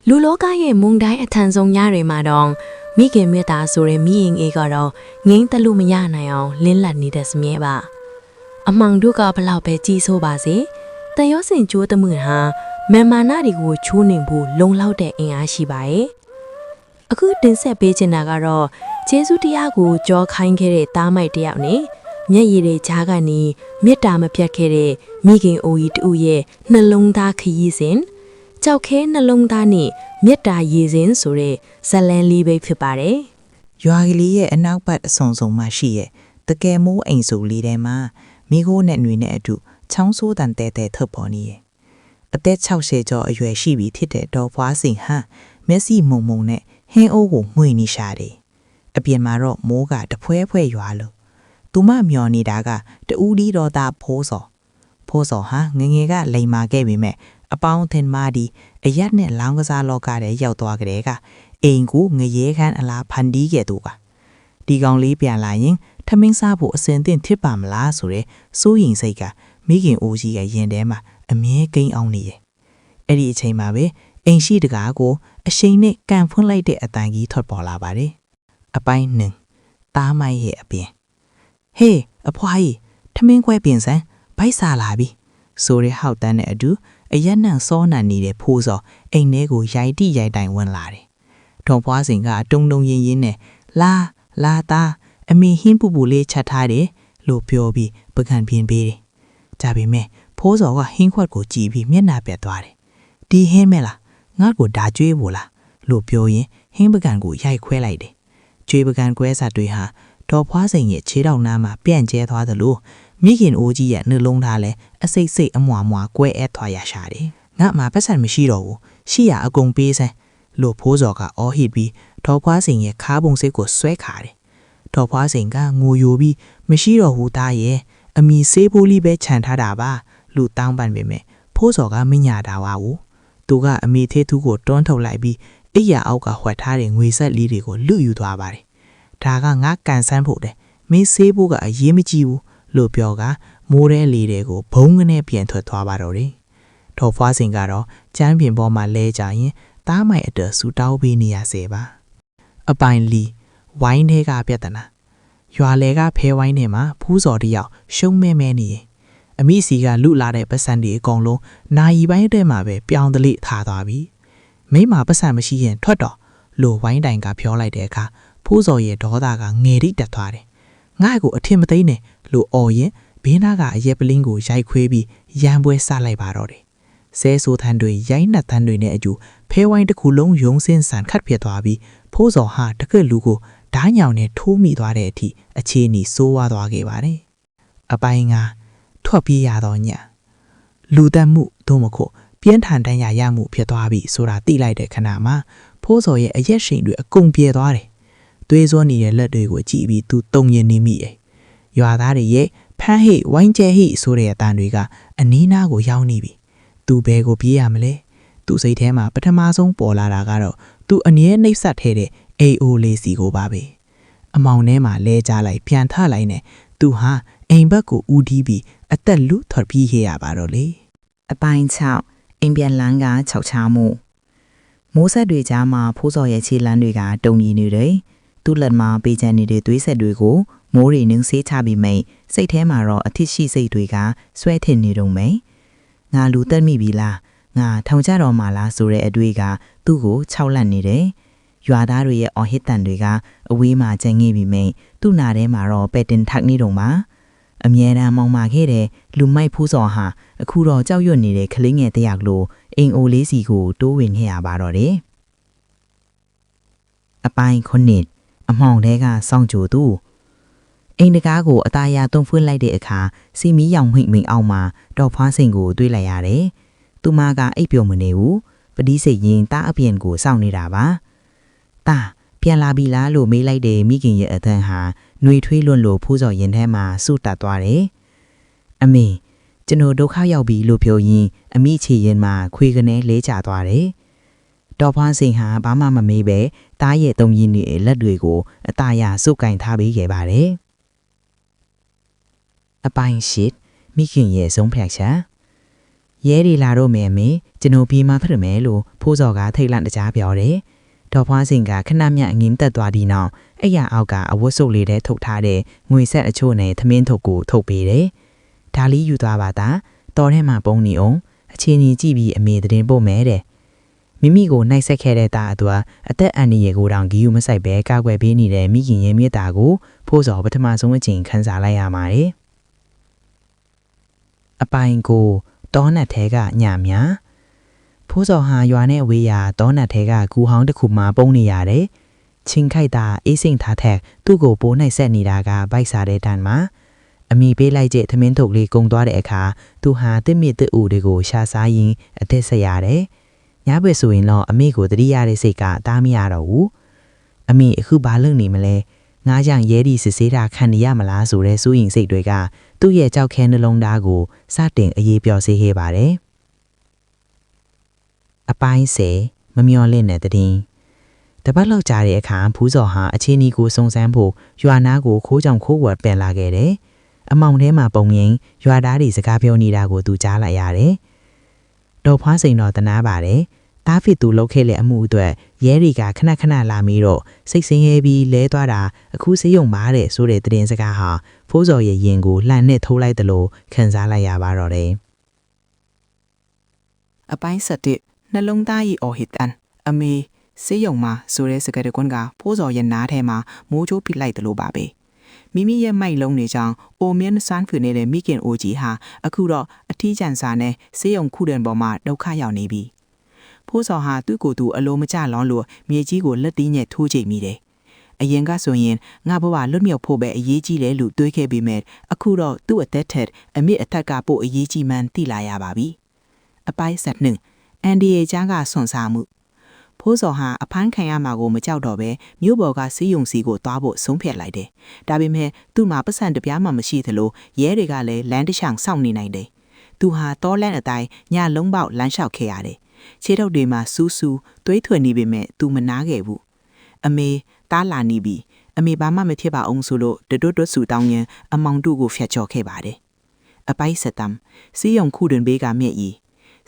လူလောကရဲ့မုန်တိုင်းအထန်ဆုံးညတွေမှာတော့မိခင်မေတ္တာဆိုတဲ့မိရင်အေးကတော့ငိမ့်တလို့မရနိုင်အောင်လင်းလက်နေတဲ့စမြဲပါအမှန်တို့ကဘလောက်ပဲကြီးဆိုးပါစေတန်ရောစင်ကျိုးတမှုဟာမန်မာနာတွေကိုချိုးနှင်ဖို့လုံလောက်တဲ့အင်အားရှိပါရဲ့အခုတင်ဆက်ပေးချင်တာကတော့ကျေးဇူးတရားကိုကြောခိုင်းခဲ့တဲ့တားမိုက်တယောက်နဲ့မျက်ရည်တွေချားကနေမေတ္တာမပြတ်ခဲ့တဲ့မိခင်အိုကြီးတူရဲ့နှလုံးသားခရီးစဉ်ကြောက်ခဲနှလုံးသားနဲ့မေတ္တာရည်စင်ဆိုတဲ့ဇလန်လေးပဲဖြစ်ပါတယ်။ရွာကလေးရဲ့အနောက်ဘက်အဆုံဆုံမှာရှိရဲ့တကယ်မိုးအိမ်စုလေးထဲမှာမိခိုးနဲ့ຫນွေနဲ့အတူချောင်းဆိုးတန်တဲတဲထွက်ပေါ်နေရဲ့အသက်60ကျော်အရွယ်ရှိပြီဖြစ်တဲ့ဒေါ်ဖွားစင်ဟာမျက်စိမုံမုံနဲ့ဟင်းအိုးကိုမှွေနေရှာတယ်။အပြင်မှာတော့မိုးကတဖွဲဖွဲရွာလို့သူမမျောနေတာကတူးဒီတော်သားဖိုးစော်ဟာငငယ်ကလိန်မာခဲ့ပေမဲ့အပေါင်းထင်မာဒီအရက်နဲ့လောင်းကစားလောကထဲရောက်သွားကြတဲ့ကအိမ်ကိုငရဲခန်းအလားဖန်တီးခဲ့သူပါဒီကောင်လေးပြန်လာရင်ထမင်းစားဖို့အစင်သင့်ဖြစ်ပါမလားဆိုတဲ့စိုးရင်စိတ်ကမိခင်အိုကြီးရဲ့ရင်ထဲမှာအမြဲကိန်းအောင်နေရဲ့အဲ့ဒီအချိန်မှာပဲအိမ်ရှိတကားကိုအရှိန်နဲ့ကန်ဖွင့်လိုက်တဲ့အတန်ကြီးထွက်ပေါ်လာပါတယ်အပိုင်းနှင်တားမိုက်ရဲ့အပြင်ဟေးအဖွားကြီးထမင်းခွဲပြင်စမ်းဗိုက်စားလာပြီဆိုရဲဟောက်တန်းနဲ့အတူအရက်နံစောနံနေတဲ့ဖိုးစော်အိမ်ထဲကိုရိုက်တိရိုက်တိုင်ဝင်လာတယ်။ဒေါ်ဖွားစင်ကတုံတုံရင်းရင်းနဲ့လာသားအမေဟင်းပူပူလေးချက်ထားတယ်လို့ပြောပြီးပကံပြင်းပေးတယ်။ဒါပေမဲ့ဖိုးစော်ကဟင်းခွက်ကိုကြည့်ပြီးမျက်နှာပြတ်သွားတယ်။ဒီဟင်းမဲလားငါ့ကိုဒါကျွေးဖို့လားလို့ပြောရင်ဟင်းပကံကိုရိုက်ခွဲလိုက်တယ်။ကျွေးပကံကွဲစားတွေဟာဒေါ်ဖွားစင်ရဲ့ခြေထောက်နားမှာပြန့်ကျဲသွားသလိုမိခင်အိုကြီးရဲ့နှလုံးသားလည်းအစိတ်စိတ်အမွာမွာကွဲအဲထွာရရှာတယ်။ငါမှပတ်စံမရှိတော့ဘူး။ရှိရအကုန်ပေးစမ်းလို့ဖိုးစော်ကအော်ဟစ်ပြီးဒေါ်ဖွားစင်ရဲ့ခါးပုံစိတ်ကိုဆွဲခါတယ်။ဒေါ်ဖွားစင်ကငိုယိုပြီးမရှိတော့ဘူးသားရဲ့အမီဆေးပိုးလေးပဲခြံထားတာပါလို့တောင်းပန်ပေမဲ့ဖိုးစော်ကမညာတာပါဘူး။သူကအမီသေးသူကိုတွန်းထုတ်လိုက်ပြီးအိယာအောက်ကဝှက်ထားတဲ့ငွေဆက်လေးတွေကိုလူယူသွားပါတယ်။ဒါကငါကန်ဆန်းဖို့တယ်။မင်းဆေးပိုးကအရေးမကြီးဘူးလို့ပြောကမိုးရဲလေတွေကိုဘုံကနေပြန်ထွက်သွားပါတော့တယ်။ဒေါ်ဖွားစင်ကတော့ကျမ်းပြင်ပေါ်မှာလဲကြရင်တားမိုင်အတော်ဆူတောင်းပေးနေရစေပါ။အပိုင်လီဝိုင်းထဲကပြဿနာရွာလေကဖဲဝိုင်းထဲမှာဖူးစော်တယောက်ရှုံးမဲမဲနေရင်အမိစီကလူလာတဲ့ပတ်စံတွေအကုန်လုံးနာယီပိုင်းထဲမှာပဲပြောင်းတလိထားသွားပြီ။မိမပတ်စံမရှိရင်ထွက်တော့လို့ဝိုင်းတိုင်ကပြောလိုက်တဲ့အခါဖူးစော်ရဲ့ဒေါသကငယ်တိတက်သွားတယ်။ငါ့ကိုအထင်မသိနဲ့လို့အော်ရင်ဘေးနာကအရက်ပလင်းကိုရိုက်ခွေးပြီးရန်ပွဲစလိုက်ပါတော့တယ်။ဆဲဆိုထန်းတွေရိုင်းနှက်ထန်းတွေနဲ့အကျူဖဲဝိုင်းတစ်ခုလုံးယုံစင်းဆန်ခတ်ဖြစ်သွားပြီးဖိုးစော်ဟာတကယ့်လူကိုဓားညောင်နဲ့ထိုးမိသွားတဲ့အထိအခြေအနေဆိုးဝါးသွားခဲ့ပါတယ်။အပိုင်းကထွက်ပြေးရတော့ညလူတက်မှုသို့မဟုတ်ပြင်းထန်တန်းရရမှုဖြစ်သွားပြီဆိုတာသိလိုက်တဲ့ခဏမှာဖိုးစော်ရဲ့အရက်ရှိန်တွေအကုန်ပြေသွားတယ်။သွေးစွန်းနေတဲ့လက်တွေကိုကြည့်ပြီးသူတုံရင်နေမိတယ်။ရွာသားတွေရဲ့ဖမ်းဟိဝိုင်းကျဲဟိဆိုတဲ့အတန်တွေကအနီးနားကိုရောက်နေပြီသူဘဲကိုပြေးရမလဲသူစိတ်ထဲမှာပထမဆုံးပေါ်လာတာကတော့သူအမြဲနှိပ်စက်ထဲတဲ့အေအိုလေးစီကိုပါပဲအမောင်ထဲမှာလဲကြလိုက်ပြန်ထလိုက်နဲ့သူဟာအိမ်ဘက်ကိုဦးတီးပြီးအသက်လူထွက်ပြေးခဲ့ရပါတော့လေအပိုင်း6အိမ်ပြန်လန်းက6ချားမှုမိုးဆက်တွေကြားမှာဖိုးစော်ရဲ့ခြေလမ်းတွေကတုံရီနေတယ်သူ့လက်မှာပေးချန်နေတဲ့သွေးဆက်တွေကိုမိုးရီနှင်းဆေးချပြီးမိတ်စိတ်ထဲမှာတော့အထစ်ရှိစိတ်တွေကဆွဲထင်နေတော့မိတ်ငါလူတက်မိပြီလားငါထောင်ကြတော့မှလားဆိုတဲ့အတွေ့ကသူ့ကိုခြောက်လန့်နေတယ်ရွာသားတွေရဲ့အော်ဟစ်တန်တွေကအဝေးမှာကျန်ငိပြီးမိတ်သူ့နာထဲမှာတော့ပဲ့တင်ထက်နေတော့မှအမြဲတမ်းမောင်မာခဲ့တဲ့လူမိုက်ဖိုးစော်ဟာအခုတော့ကြောက်ရွံ့နေတဲ့ကလေးငယ်တယောက်လိုအိမ်အိုလေးစီကိုတိုးဝင်ခဲ့ရပါတော့တယ်အပိုင်း9အမောင်တဲကစောင့်ကြိုသူအိမ်တကားကိုအသားရသွန်းဖွင့်လိုက်တဲ့အခါစီမီရောင်မိန်အောင်မှာဒေါ်ဖွားစိန်ကိုတွေးလိုက်ရတယ်။သူမကအိပ်ပျော်မနေဘူး။ပတိစိတ်ရင်တားအပြင်ကိုစောင့်နေတာပါ။တာပြန်လာပြီလားလို့မေးလိုက်တဲ့မိခင်ရဲ့အသံဟာနှွေထွေးလွန်းလို့ဖိုးစော်ရင်ထဲမှာစုတက်သွားတယ်။အမေကျွန်တော်ဒုက္ခရောက်ပြီလို့ပြောရင်အမိချေရင်မှာခွေကနေလဲကျသွားတယ်။ဒေါ်ဖွားစိန်ဟာဘာမှမမေးပဲတားရဲ့တုံးရင်းနဲ့လက်တွေကိုအသားရစုပ်ကင်ထားပေးခဲ့ပါတယ်။အပိုင်း8မိခင်ရဲ့ဆုံးဖြတ်ချက် ရဲဒီလာတော့မယ်မေကျွန်တော်ပြီးမှဖြစ်မယ်လို့ဖိုးစော်ကထိတ်လန့်တကြားပြောတယ်ဒေါ်ဖွားစင်ကခဏမြတ်ငင်းသက်သွားဒီနောက်အဲ့ရအောက်ကအဝတ်စုပ်လေးထဲထုတ်ထားတဲ့ငွေဆက်အချို့နဲ့သမင်းထုပ်ကိုထုတ်ပေးတယ်ဒါလေးယူသွားပါသားတော်ထဲမှာပုံနေအောင်အချင်းကြီးကြည့်ပြီးအမေသတင်းပို့မယ်တဲ့မိမိကိုနှိုက်ဆက်ခဲ့တဲ့သားအတူအသက်အန္တရာယ်ကိုတောင်ဂီယူမဆိုင်ပဲကာကွယ်ပေးနေတဲ့မိခင်ရဲ့မြေတာကိုဖိုးစော်ပထမဆုံးအချိန်ခန်းစားလိုက်ရပါတယ်အပိုင်ကိုတောနတ်ထဲကညမြဖိုးစော်ဟာရွာနဲ့ဝေးရာတောနတ်ထဲကကူဟောင်းတစ်ခုမှပုံနေရတယ်ချင်းခိုက်တာအေးစိန်ထားထက်သူ့ကိုပိုးနှိုက်ဆက်နေတာကဗိုက်စားတဲ့တန်းမှာအမိပေးလိုက်တဲ့သမင်းထုတ်လေးကုံသွားတဲ့အခါသူဟာတစ်မြစ်တစ်ဦးတွေကိုရှာစားရင်းအသက်ဆက်ရတယ်ညဘက်ဆိုရင်တော့အမိကိုတတိရတဲ့စိတ်ကတားမရတော့ဘူးအမိအခုဘာလုပ်နေမလဲငါးကြောင့်ရဲဒီစစ်ဆေးတာခံနေရမလားဆိုတဲ့စိုးရင်စိတ်တွေကသူ့ရဲ့ကြောက်ခဲနှလုံးသားကိုစတင်အေးပျော်စေခဲ့ပါတယ်အပိုင်းစေမမျော်လင့်တဲ့တဲ့တပတ်လောက်ကြာတဲ့အခါဖူးစော်ဟာအချင်းကြီးကိုစုံစမ်းဖို့ရွာနာကိုခိုးကြောင်ခိုးဝတ်ပန်လာခဲ့တယ်အမောင်ထဲမှာပုံရင်ရွာသားတွေစကားပြောနေတာကိုသူကြားလိုက်ရတယ်ဒေါ်ဖွားစိန်တော်တနာပါတယ်တားဖီသူလှုပ်ခဲ့တဲ့အမှုအတွက်ရဲတွေကခဏခဏလာပြီးတော့စိတ်ဆင်းရဲပြီးလဲသွားတာအခုစေးရုံပါတဲ့ဆိုတဲ့သတင်းစကားဟာဖိုးစော်ရဲ့ရင်ကိုလှန်နဲ့ထိုးလိုက်တယ်လို့ခံစားလိုက်ရပါတော့တယ်အပိုင်း7နှလုံးသားဤအော်ဟစ်တန်အမေစေးရုံမှာဆိုတဲ့စကားတကွန်းကဖိုးစော်ရဲ့နားထဲမှာမိုးချိုးပြလိုက်တယ်လို့ပါပဲမိမိရဲ့မိုက်လုံးတွေကြောင့်အိုမင်းဆန်းဖွေနေတဲ့မိခင်အိုကြီးဟာအခုတော့အထီးကျန်စာနဲ့စေးရုံခုတန်ပေါ်မှာဒုက္ခရောက်နေပြီဖိုးစော်ဟာသူ့ကိုယ်သူအလိုမကျလောင်းလို့မြေကြီးကိုလက်သီးညက်ထိုးချိတ်မိတယ်အရင်ကဆိုရင်ငါဘဝလွတ်မြောက်ဖို့ပဲအရေးကြီးတယ်လို့တွေးခဲ့ပေမဲ့အခုတော့သူ့အသက်ထက်အမိအထက်ကပို့အရေးကြီးမှန်းသိလာရပါပြီအပိုင်း7အန်ဒီယေချားကဆွန်စားမှုဖိုးစော်ဟာအဖမ်းခံရမှာကိုမကြောက်တော့ပဲမြို့ပေါ်ကစီးယုံစီကိုသွားဖို့ဆုံးဖြတ်လိုက်တယ်။ဒါပေမဲ့သူ့မှာပတ်စံတပြားမှမရှိသလိုရဲတွေကလည်းလမ်းတစ်ချောင်းစောင့်နေနိုင်တယ်။သူဟာတောလန့်အတိုင်းညလုံးပေါက်လမ်းလျှောက်ခဲ့ရတယ်။ခြေထောက်တွေမှာစူးစူးသွေးထွေနေပေမဲ့သူမနာခဲ့ဘူး။အမေတားလာနေပြီ။အမေဘာမှမဖြစ်ပါအောင်ဆိုလို့တွတ်ဆူတောင်းရင်အမောင်တို့ကိုဖျက်ချော်ခဲ့ပါတယ်။အပိုက်ဆက်တမ်စီယုံခုတွင်ဘေးကမြက်ကြီး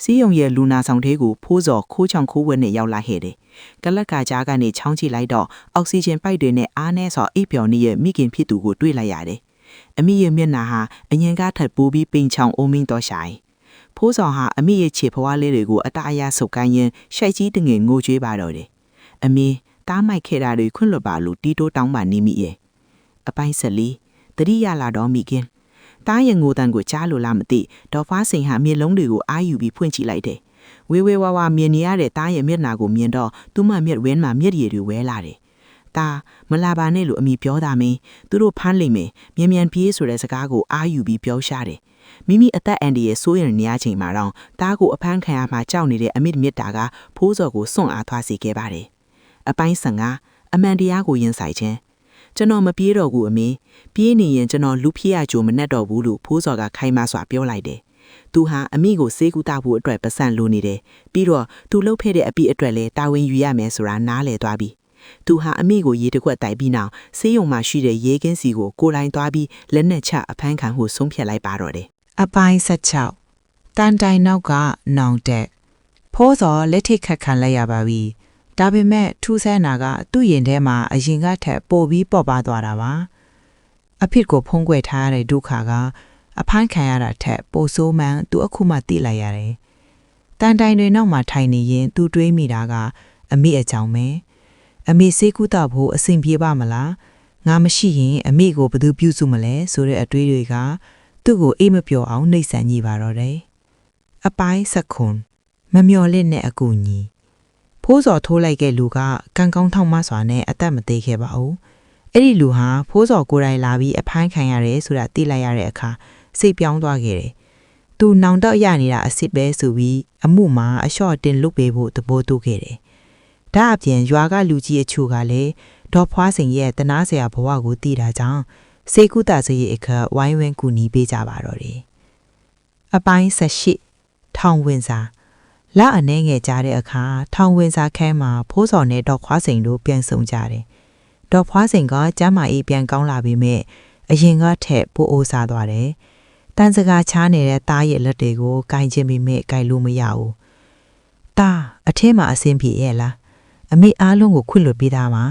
စီယုံရဲ့လူနာဆောင်သေးကိုဖိုးစော်ခိုးချောင်ခိုးဝဲနဲ့ရောက်လာခဲ့တယ်။ကလက်ကကြားကနေချောင်းချိလိုက်တော့အောက်ဆီဂျင်ပိုက်တွေနဲ့အားနဲ့ဆော်အိပ်ပျော်နေတဲ့မိခင်ဖြစ်သူကိုတွေ့လိုက်ရတယ်။အမိရဲ့မျက်နှာဟာအငင်ကားထပ်ပိုးပြီးပိန်ချောင်အုံးမင်းတော့ဆိုင်။ဖိုးစော်ဟာအမိရဲ့ခြေဖွားလေးတွေကိုအတအယဆုပ်ကိုင်းရင်ရှိုက်ကြီးတငယ်ငိုကြွေးပါတော့တယ်။အမေတားမိုက်ခဲ့တာတွေခွင့်လွတ်ပါလို့တီးတိုးတောင်းပါနေမိရဲ့။အပိုင်း14တတိယလာတော့မိခင်တားရဲ့ငိုတန်ကိုကြားလို့လားမသိဒေါ်ဖားစိန်ဟာမျက်လုံးတွေကိုအာယူပြီးဖွင့်ကြည့်လိုက်တယ်ဝေဝါဝါမြင်နေရတဲ့တားရဲ့မျက်နှာကိုမြင်တော့သူ့မမျက်ဝင်းမှာမျက်ရည်တွေဝဲလာတယ်တားမလာပါနဲ့လို့အမိပြောတာမင်းသူတို့ဖမ်းလိမ့်မယ်မြန်ပြေးဆိုတဲ့စကားကိုအာယူပြီးပြောရှာတယ်မိမိအသက်အန္တရာယ်စိုးရိမ်နေရချိန်မှာတော့တားကိုအဖမ်းခံရမှကြောက်နေတဲ့အမိမြတ်တာကဖိုးစော်ကိုစွန့်အားသွားစေခဲ့ပါတယ်အပိုင်း15အမှန်တရားကိုရင်ဆိုင်ခြင်းကျွန်တော်မပြေးတော့ဘူးအမေပြေးနေရင်ကျွန်တော်လူဖြစ်ရကြိုမနဲ့တော့ဘူးလို့ဖိုးစော်ကခိုင်းမစွာပြောလိုက်တယ်သူဟာအမိကိုစေးကူတာဖို့အတွက်ပတ်စံလိုနေတယ်ပြီးတော့သူလှုပ်ဖဲ့တဲ့အပိအတွက်လဲတာဝန်ယူရမယ်ဆိုတာနားလည်သွားပြီသူဟာအမိကိုရေတကွက်တိုက်ပြီးနောက်ဆေးရုံမှာရှိတဲ့ရေကင်းစီကိုကိုလိုင်းသွားပြီးလက်နဲ့ချအဖမ်းခံဖို့ဆုံးဖြတ်လိုက်ပါတော့တယ်အပိုင်း16တန်တိုင်နောက်ကနောင်တက်ဖိုးစော်လက်ထိတ်ခတ်ခံလိုက်ရပါပြီဒါပေမဲ့ထူးဆန်းတာကသူ့ရင်ထဲမှာအရင်ကထက်ပိုပြီးပေါက်ပါသွားတာပါအဖြစ်ကိုဖုံးကွယ်ထားရတဲ့ဒုက္ခကအဖမ်းခံရတာထက်ပိုဆိုးမှန်းသူအခုမှသိလိုက်ရတယ်တန်တိုင်တွေနောက်မှာထိုင်နေရင်သူတွေးမိတာကအမိအကြောင်းပဲအမိစေးကူတာဖို့အဆင်ပြေပါမလားငါမရှိရင်အမိကိုဘယ်သူပြုစုမလဲဆိုတဲ့အတွေးတွေကသူ့ကိုအေးမပျော်အောင်နှိပ်စက်ညှိပါတော့တယ်အပိုင်း19မမျော်လင့်တဲ့အကူအညီဖိုးစော်ထိုးလိုက်တဲ့လူကကံကောင်းထောက်မစွာနဲ့အသက်မသေးခဲ့ပါဘူးအဲ့ဒီလူဟာဖိုးစော်ကိုယ်တိုင်လာပြီးအဖမ်းခံရတယ်ဆိုတာသိလိုက်ရတဲ့အခါစိတ်ပြောင်းသွားခဲ့တယ်သူနောင်တော့ရနေတာအစ်စ်ပဲဆိုပြီးအမှုမှာအလျှော့တင်လုပ်ပေးဖို့သဘောတူခဲ့တယ်ဒါအပြင်ရွာကလူကြီးအချို့ကလည်းဒေါ်ဖွားစိန်ရဲ့တနာစရာဘဝကိုသိတာကြောင့်စေကုသစရိတ်အခဝိုင်းဝန်းကူညီပေးကြပါတော့တယ်အပိုင်း18ထောင်ဝင်စာလအနေငယ်ကြားတဲ့အခါထောင်ဝင်စာခန်းမှာဖိုးစော်နဲ့ဒေါ်ခွားစိန်တို့ပြန်ဆုံကြတယ်ဒေါ်ဖွားစိန်ကကျမ်းမာရေးပြန်ကောင်းလာပေမဲ့အရင်ကထက်ပိုအိုးစားသွားတယ် တန်စကားချားနေတဲ့တားရဲ့လက်တွေကိုကင်ချင်းပြီးမဲ့ကင်လို့မရဘူးတားအထဲမှာအဆင်ပြေရဲ့လားအမေအားလုံးကိုခွင့်လွှတ်ပေးသားမှာ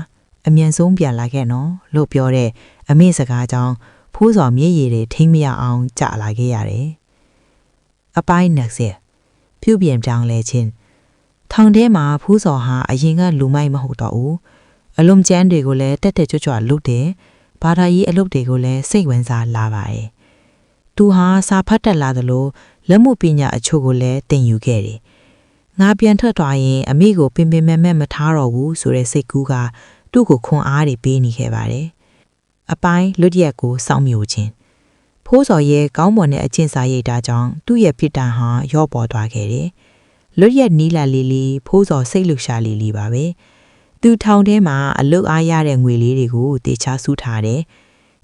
အမြန်ဆုံးပြန်လာခဲ့နော်လို့ပြောတဲ့အမေစကားကြောင့်ဖိုးစော်မျက်ရည်တွေထိမ့်မရအောင်ကြလာခဲ့ရတယ်အပိုင်း20ပြုပြင်ပြောင်းလဲခြင်းထောင်ထဲမှာဖိုးစော်ဟာအရင်ကလူမိုက်မဟုတ်တော့ဘူးအလုံးကျန်းတွေကိုလည်းတက်တက်ကြွကြွလုပ်တယ်ဘာသာရေးအလုပ်တွေကိုလည်းစိတ်ဝင်စားလာပါတယ်သူဟာစာဖတ်တတ်လာသလိုလက်မှုပညာအချို့ကိုလည်းသင်ယူခဲ့တယ်ငါပြန်ထွက်သွားရင်အမေကိုပင်ပင်မဲ့မဲ့မထားတော့ဘူးဆိုတဲ့စိတ်ကူးကသူ့ကိုခွန်အားတွေပေးနေခဲ့ပါတယ်အပိုင်းလွတ်ရက်ကိုစောင့်မြူခြင်းဖိုးစော်ရဲ့ကောင်းမွန်တဲ့အကျင့်စာရိတ်တာကြောင့်သူ့ရဲ့ပြစ်ဒဏ်ဟာရော့ပေါ်သွားခဲ့တယ်လွတ်ရက်နီးလာလေးဖိုးစော်စိတ်လှရှာလေးပါပဲသူထောင်ထဲမှာအလုတ်အားရတဲ့ငွေလေးတွေကိုတေချာစုထားတယ်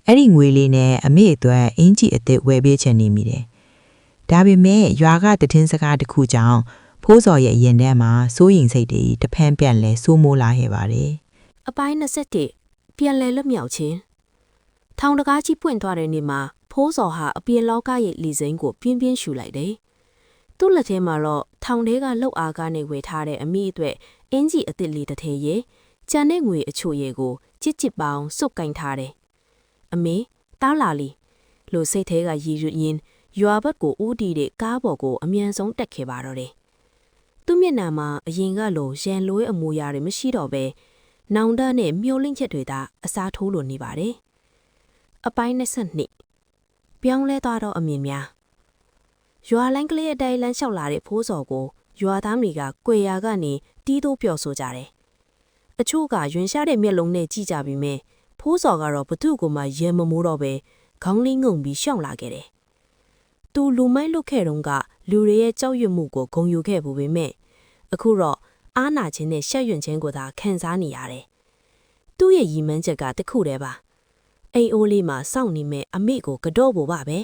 အဲ့ဒီငွေလေးနဲ့အမေအတွက်အင်ကြီးအစ်စ်ဝယ်ပေးချင်နေမိတယ်ဒါပေမဲ့ရွာကတည်င်းစကားတစ်ခုကြောင့်ဖိုးစော်ရဲ့ရင်ထဲမှာစိုးရင်စိတ်တွေတဖန်ပြန်လဲစိုးမိုးလာခဲ့ပါတယ်အပိုင်း21ပြန်လဲလွတ်မြောက်ခြင်းထောင်တကားကြီးပွင့်သွားတဲ့နေ့မှာဖိုးစော်ဟာအပြင်လောကရဲ့လီစိမ်းကိုပြင်းပြင်းရှူလိုက်တယ်သူ့လက်ထဲမှာတော့ထောင်ထဲကလှုပ်အားကားနဲ့ဝယ်ထားတဲ့အမိအတွက်အင်ကြီးအစ်စ်လေးတစ်ထည်ရဲ့ကြံတဲ့ငွေအချို့ရဲ့ကိုကြစ်ပေါင်းစုပ်ကင်ထားတယ်အမေတောင်းလာလီလို့စိတ်ထဲကရည်ရွယ်ရွာဘက်ကိုဦးတည်တဲ့ကားပေါ်ကိုအမြန်ဆုံးတက်ခဲ့ပါတော့တယ်သူ့မျက်နှာမှာအရင်ကလိုရန်လွဲအမူအရာတွေမရှိတော့ပဲနောင်တနဲ့မျောလင့်ချက်တွေသာအစားထိုးလိုနေပါတယ်အပိုင်း22ပြောင်းလဲသွားတော့အမြင်များရွာလိုင်းကလေးအတိုင်းလမ်းလျှောက်လာတဲ့ဖိုးစော်ကိုရွာသားတွေကကွေရာကနေတီးတိုးပြော်ဆိုကြတယ်အချို့ကရွင်ရှားတဲ့မျက်လုံးနဲ့ကြည့်ကြပြီးမြဲဖိုးစော်ကတော့ဘသူ့ကိုမှရဲမမိုးတော့ပဲခေါင်းလေးငုံပြီးရှောင်လာခဲ့တယ်သူလူမိုက်လွတ်ခဲ့တုန်းကလူတွေရဲ့ကြောက်ရွံ့မှုကိုဂုဏ်ယူခဲ့ပူပေမဲ့အခုတော့အားနာခြင်းနဲ့ရှက်ရွံ့ခြင်းကိုသာခံစားနေရတယ်သူ့ရဲ့ရည်မှန်းချက်ကတခုတည်းပါအိမ်အိုးလေးမှာစောင့်နေမဲ့အမေကိုကတော့ဖို့ပါပဲ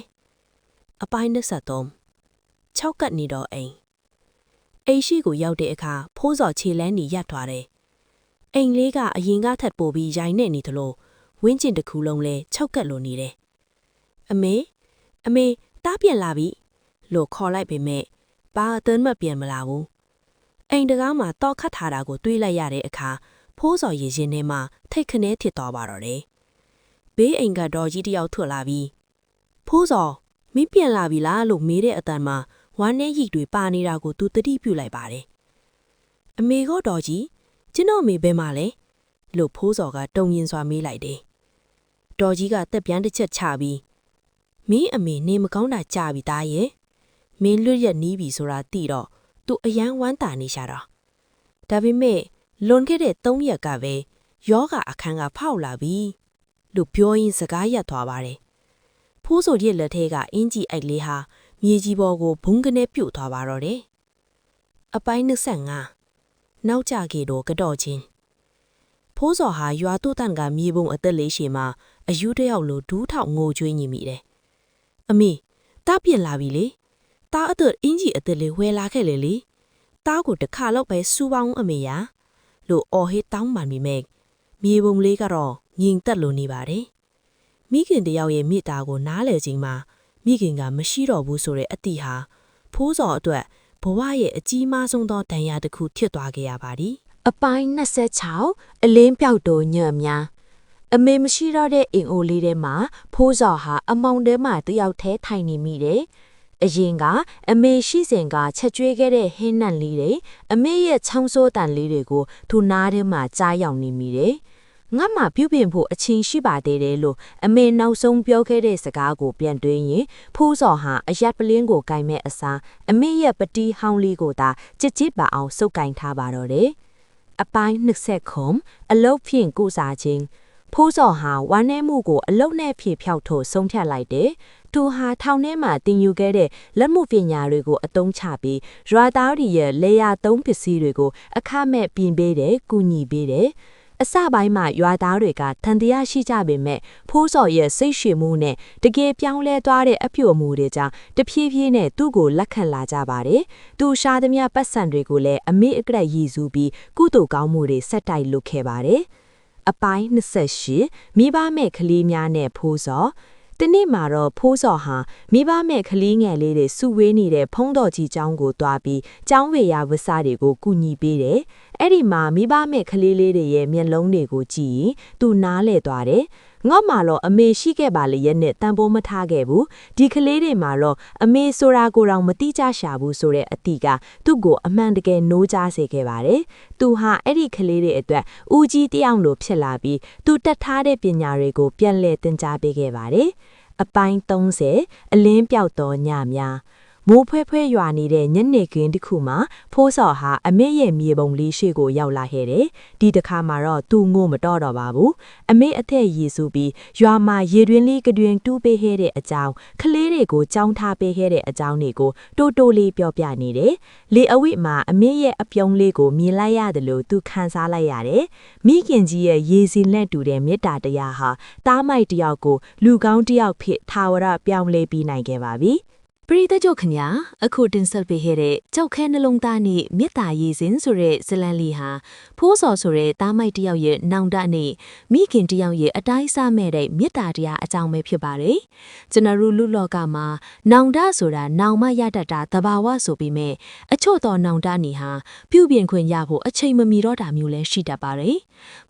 အပိုင်း23 6ကတ်နေတော့အိမ်ရှိကိုရောက်တဲ့အခါဖိုးစော်ခြေလန်းနေရပ်သွားတယ်အိမ်လေးကအရင်ကထပ်ပို့ပြီးရိုင်းနေသလိုဝင်းကျင်တစ်ခုလုံးလဲ6ကတ်လိုနေတယ်အမေတားပြန်လာပြီလို့ခေါ်လိုက်ပေမဲ့ဘာအသွင်းမပြန်မလာဘူးအိမ်တကားမှာတောက်ခတ်ထားတာကိုတွေးလိုက်ရတဲ့အခါဖိုးစော်ရင်ထဲမှာထိတ်ခနဲဖြစ်သွားပါတော့တယ်ဘေးအိမ်ကတော်ကြီးတယောက်ထွက်လာပြီးဖိုးစော်မင်းပြန်လာပြီလားလို့မေးတဲ့အတန်မှာဝမ်းနဲ့ရီတွေပါနေတာကိုသူတတိပြုလိုက်ပါတယ်အမေကတော်ကြီးကျွန်တော်မေဘဲမှာလဲလို့ဖိုးစော်ကတုံရင်စွာမေးလိုက်တယ်တော်ကြီးကတက်ပြန်တစ်ချက်ချပြီးမင်းအမေနေမကောင်းတာကြာပြီသားရဲ့မင်းလွတ်ရက်နီးပြီဆိုတာသိတော့သူအယမ်းဝမ်းတာနေရှာတော့ဒါပေမဲ့လွန်ခဲ့တဲ့3ရက်ကပဲယောဂအခန်းကဖောက်လာပြီလို့ပြောရင်းစကားရပ်သွားပါတယ်ဖိုးစော်ရဲ့လက်ထဲကအင်ကြီးအိုက်လေးဟာမြေကြီးပေါ်ကိုဘုံကနေပြုတ်သွားပါတော့တယ်အပိုင်း25နောက်ကျခဲ့တော့ကတော့ချင်းဖိုးစော်ဟာရွာတုတ်တန်ကမြေပုံအသက်လေးရှိမှာအယူတယောက်လိုဒူးထောက်ငိုကြွေးနေမိတယ်အမေတားပြန်လာပြီလေတားအသက်အင်ကြီးအသက်လေးဝဲလာခဲ့လေတားကိုတစ်ခါတော့ပဲစူပေါင်းအမေရလို့အော်ဟစ်တောင်းပန်မိမဲ့မြေပုံလေးကတော့ငြိမ်သက်လိုနေပါတယ်မိခင်တယောက်ရဲ့မိသားကိုနားလေခြင်းမှာမိခင်ကမရှိတော့ဘူးဆိုတဲ့အသည့်ဟာဖိုးစော်အတွက်ဘဝရဲ့အကြီးမားဆုံးသောဒဏ်ရာတစ်ခုဖြစ်သွားခဲ့ရပါသည်အပိုင်း26အလင်းပြောက်တိုညံ့များအမေမရှိတော့တဲ့အိမ်အိုလေးထဲမှာဖိုးစော်ဟာအမောင်ထဲမှာတယောက်တည်းထိုင်နေမိတယ်အရင်ကအမေရှိစဉ်ကချက်ကျွေးခဲ့တဲ့ဟင်းနံလေးတွေအမေရဲ့ချောင်းစိုးတန်လေးတွေကိုသူနားထဲမှာကြားရောက်နေမိတယ်ငါမှပြုပြင်ဖို့အချင်းရှိပါသေးတယ်လို့အမေနောက်ဆုံးပြောခဲ့တဲ့စကားကိုပြန်တွေးရင်ဖိုးစော်ဟာအရက်ပလင်းကိုကင်မဲ့အစားအမေရဲ့ပတီးဟောင်းလေးကိုသာကြစ်ကြစ်ပါအောင်စုပ်ကင်ထားပါတော့တယ်အပိုင်း20ခုအလုတ်ဖြင့်ကုစားခြင်းဖိုးစော်ဟာဝမ်းနဲမှုကိုအလုတ်နဲ့ဖြည့်ဖြောက်ထုတ်ဆုံးဖြတ်လိုက်တယ်သူဟာထောင်ထဲမှာတင်ယူခဲ့တဲ့လက်မှုပညာတွေကိုအသုံးချပြီးရွာသားတွေရဲ့လေယာသုံးပစ္စည်းတွေကိုအခမဲ့ပြင်ပေးတယ်၊ကူညီပေးတယ်။အစပိုင်းမှာရွာသားတွေကထန်တရားရှိကြပေမဲ့ဖိုးစော်ရဲ့စိတ်ရှည်မှုနဲ့တကယ်ပြောင်းလဲသွားတဲ့အပြုအမူတွေကြောင့်တဖြည်းဖြည်းနဲ့သူ့ကိုလက်ခံလာကြပါတယ်။သူရှားသမျှပတ်စံတွေကိုလည်းအမေအကရက်ရည်စူးပြီးကုသိုလ်ကောင်းမှုတွေဆက်တိုက်လုပ်ခဲ့ပါတယ်။အပိုင်း28မိဘမဲ့ကလေးများနဲ့ဖိုးစော် တနေ့မှာတော့ဖိုးစော်ဟာမိဘမဲ့ကလေးငယ်လေးတွေစုဝေးနေတဲ့ဖုံးတော်ကြီးကျောင်းကိုတွားပြီးကျောင်းဝေရဝစတွေကိုကူညီပေးတယ်။အဲ့ဒီမှာမိဘမဲ့ကလေးလေးတွေရဲ့မျက်လုံးတွေကိုကြည့်ရင်သူနားလဲသွားတယ်။ငေါ့မှာတော့အမေရှိခဲ့ပါလေရဲ့နဲ့တန်ဖိုးမထားခဲ့ဘူး။ဒီကလေးတွေမှာတော့အမေဆိုတာကိုတော့မတိကျရှာဘူးဆိုတဲ့အသည့်ကသူ့ကိုအမှန်တကယ်နိုးကြားစေခဲ့ပါတယ်။သူဟာအဲ့ဒီကလေးတွေအတွက်ဦးကြီးတယောက်လိုဖြစ်လာပြီးသူတက်ထားတဲ့ပညာတွေကိုပြန်လည်သင်ကြားပေးခဲ့ပါတယ်။အပိုင်း30အလင်းပြောက်သောညများမိုးဖွဲရွာနေတဲ့ညနေခင်းတစ်ခုမှာဖိုးစော်ဟာအမေရဲ့မြေပုံလေးရှိကိုရောက်လာခဲ့တယ်။ဒီတစ်ခါမှာတော့သူငိုမတော့တော့ပါဘူး။အမေအထက်ရည်စူးပြီးရွာမှာရေတွင်းလေးကတွင်တူးပေးခဲ့တဲ့အကြောင်းကလေးတွေကိုကြောင်းထားပေးခဲ့တဲ့အကြောင်းတွေကိုတိုးတိုးလေးပြောပြနေတယ်။လေအဝိမှာအမေရဲ့အပြုံးလေးကိုမြင်လိုက်ရတယ်လို့သူခန်းစားလိုက်ရတယ်။မိခင်ကြီးရဲ့ရေစီလက်တူတဲ့မေတ္တာတရားဟာတားမိုက်တယောက်ကိုလူကောင်းတယောက်ဖြစ်ထာဝရပြောင်းလဲပြီးနိုင်ခဲ့ပါပြီ။ ပရိသတ်တို့ခင်ဗျာအခုတင်ဆက်ပေးခဲ့တဲ့ကြောက်ခဲနှလုံးသားနဲ့မေတ္တာရည်စင်ဆိုတဲ့ဇလန်လီဟာဖိုးစော်ဆိုတဲ့တားမိုက်တယောက်ရဲ့နောင်တနဲ့မိခင်တယောက်ရဲ့အတိုင်းစားမဲ့တဲ့မေတ္တာတရားအကြောင်းပဲဖြစ်ပါတယ်ကျွန်တော်တို့လူလောကမှာနောင်တဆိုတာနောင်မရတတ်တာသဘာဝဆိုပြီးမဲ့အချို့သောနောင်တနေဟာပြုပြင်ခွင့်ရဖို့အချိန်မမီတော့တာမျိုးလဲရှိတတ်ပါတယ်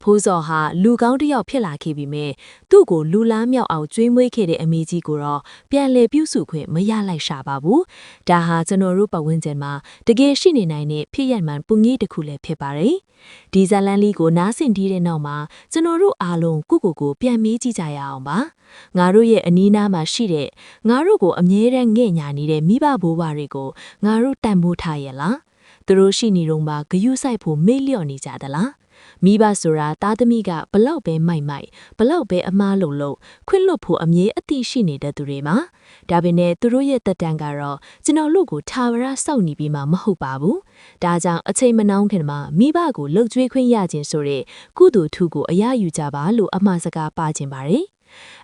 ဖိုးစော်ဟာလူကောင်းတယောက်ဖြစ်လာခဲ့ပြီးမဲ့သူ့ကိုလူလားမြောက်အောင်ကျွေးမွေးခဲ့တဲ့အမေကြီးကိုတော့ပြန်လည်ပြုစုခွင့်မရလိုက်ရှာပါဘူးဒါဟာကျွန်တော်တို့ပတ်ဝန်းကျင်မှာတကယ်ရှိနေနိုင်တဲ့ဖြစ်ရမှန်ပုံကြီးတစ်ခုလည်းဖြစ်ပါတယ်ဒီဇလန်လေးကိုနားဆင်ပြီးတဲ့နောက်မှာကျွန်တော်တို့အားလုံးကိုပြန်မေးကြည့်ကြရအောင်ပါငါတို့ရဲ့အနီးနားမှာရှိတဲ့ငါတို့ကိုအမြဲတမ်းငဲ့ညာနေတဲ့မိဘဘိုးဘွားတွေကိုငါတို့တန်ဖိုးထားရလားသူတို့ရှိနေတော့မှဂယုစိုက်ဖို့မေ့လျော့နေကြသလားမိဘဆိုတာသားသမီးကဘလောက်ပဲမိုက်ဘလောက်ပဲအမားလုံးခွင့်လွတ်ဖို့အမြဲအသိရှိနေတဲ့သူတွေမှာဒါပေမဲ့သူတို့ရဲ့တက်တန်ကတော့ကျွန်တော်တို့ကိုထာဝရစောင့်နေပြီးမှမဟုတ်ပါဘူးဒါကြောင့်အချိန်မနှောင်းခင်မှာမိဘကိုလှုပ်ကြွေးခွင့်ရခြင်းဆိုတဲ့ကုသိုလ်ထူးကိုအရယူကြပါလို့အမှားစကားပါခြင်းပါတယ်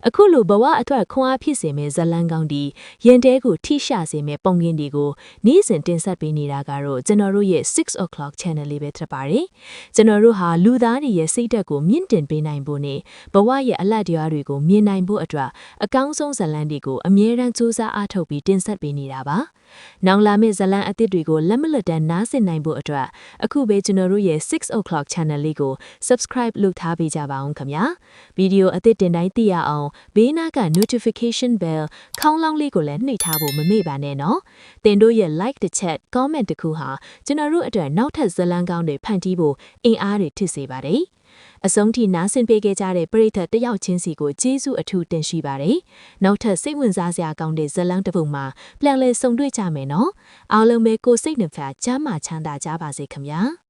အခုလိုဘဝအတွက်ခွန်အားဖြစ်စေမဲ့ဇလန်းကောင်းဒီရင်တဲကိုထိရှာစေမဲ့ပုံကင်းတွေကိုနေ့စဉ်တင်ဆက်ပေးနေတာကတော့ကျွန်တော်တို့ရဲ့6 o'clock channel လေးပဲဖြစ်ပါတယ်ကျွန်တော်တို့ဟာလူသားတွေရဲ့စိတ်ဓာတ်ကိုမြင့်တင်ပေးနိုင်ဖို့နဲ့ဘဝရဲ့အလတ်တရားတွေကိုမြင်နိုင်ဖို့အတွက်အကောင်းဆုံးဇလန်းတွေကိုအမြဲတမ်းစူးစမ်းအားထုတ်ပြီးတင်ဆက်ပေးနေတာပါနောင်လာမယ့်ဇလန်းအသစ်တွေကိုလက်မလွတ်တမ်းနားဆင်နိုင်ဖို့အတွက်အခုပဲကျွန်တော်တို့ရဲ့6 o'clock channel လေးကို subscribe လုပ်ထားပေးကြပါအောင်ခင်ဗျာဗီဒီယိုအသစ်တင်တိုင်းသိရအောင်ဘေးနားက notification bell ခေါင်းလောင်းလေးကိုလည်းနှိပ်ထားဖို့မမေ့ပါနဲ့နော်တင်တို့ရဲ့ like တစ်ချက် comment တစ်ခုဟာကျွန်တော်တို့အတွက်နောက်ထပ်ဇလန်းကောင်းတွေဖန်တီးဖို့အင်အားတွေထစ်စေပါတယ်အဆုံးထိနားဆင်ပေးခဲ့ကြတဲ့ပရိသတ်တယောက်ချင်းစီကိုကျေးဇူးအထူးတင်ရှိပါတယ်။နောက်ထပ်စိတ်ဝင်စားစရာကောင်းတဲ့ဇလန်းတစ်ပုဒ်မှာပြန်လည်ဆုံတွေ့ကြမယ်နော်။အားလုံးပဲကိုယ်စိတ်နှဖျားကျမ်းမာချမ်းသာကြပါစေခင်ဗျာ။